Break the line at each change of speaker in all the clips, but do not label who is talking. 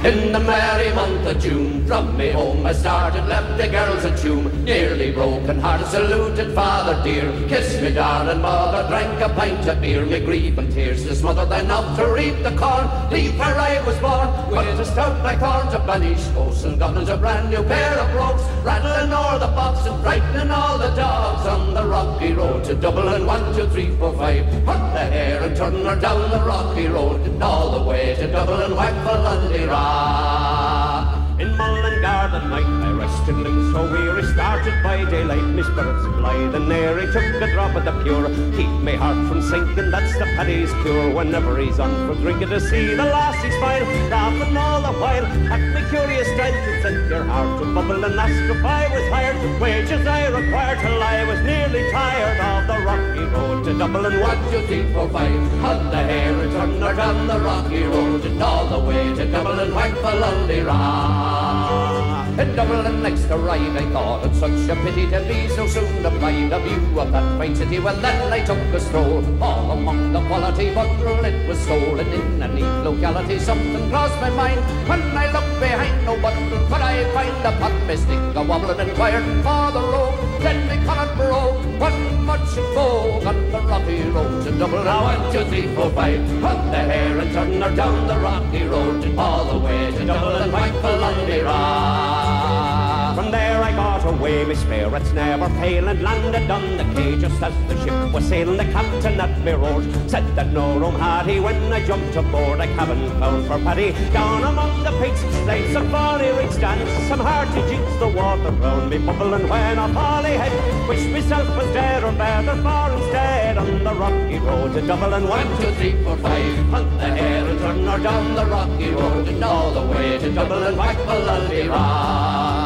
In the merry month of June, from me home I started, left the girls a tune. Nearly broken hearted, saluted father dear. Kissed me darling mother, drank a pint of beer. Me grieving tears to smother, then up to reap the corn. Leave where I was born, with a stout black horn to banish ghosts and goblins. A brand new pair of brogues, rattling o'er the box and frightening all the dogs. On the rocky road to Dublin, 1, 2, 3, 4, 5. Put the hare and turn her down the rocky road, and all the way to Dublin, whack for Lundyrah. In Mullingar the night I rested limbs so weary, started by daylight, me spirits blithe, and nary took a drop of the pure. Keep me heart from sinking, that's the paddy's cure. Whenever he's on for drinking to see the lassie smile, laughing all the while at me curious style, to set your heart to bubble and ask if I was hired. Wages I required till I was nearly tired of the rocky road to Dublin. 1, 2, 3, 4, 5. On the hare and turn her down the rocky road, and all the way to Dublin, whack for Lundyrah. In Dublin next arrived I thought it such a pity to be so soon deprived of view of that fine city. Well then I took a stroll all among the quality bundle it was stolen. In a neat locality something crossed my mind. When I looked behind no bundle could I find upon me stick a wobbling, inquired for the road. Then me cannot borrow one much go on the rocky road to Dublin. 1, 2, 3, 4, 5. Put the hare and turn her down the rocky road, and all the way to Dublin, whack for Lundyrah. From there I got away, my spirits never fail, and landed on the quay just as the ship was sailing. The captain at me roared, said that no room had he. When I jumped aboard, I cabin found for Paddy. Down among the pigs, laid some folly rich dance, some hearty jigs, the water round me bubbling. When a folly head, wished myself was dead, or better far instead, on the rocky road to Dublin. 1, 2, 3, 4, 5. Hunt the hare and turn her down the rocky road, and all the way to Dublin, whack for Lundyrah.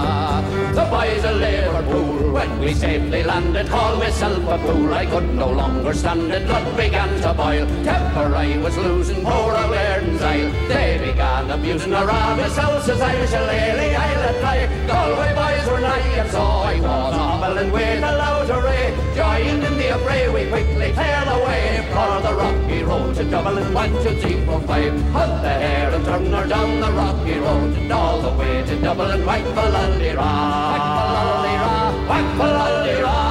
The boys of Liverpool, when we safely landed, called myself a fool. I could no longer stand it, blood began to boil. Temper I was losing, poor old Erin's Isle. They began abusing around myself, says I shall lay Isle dry. Galway boys were nigh, and so I was hobbling with a loud array. Joined in the affray, we quickly cleared away for the rocky road to Dublin. 1, 2, 3, 4, 5. Hunt the hare and turn her down the rocky road, and all the way to Dublin, whack for Lundyrah. Whack for Lundyrah, whack for Lundyrah.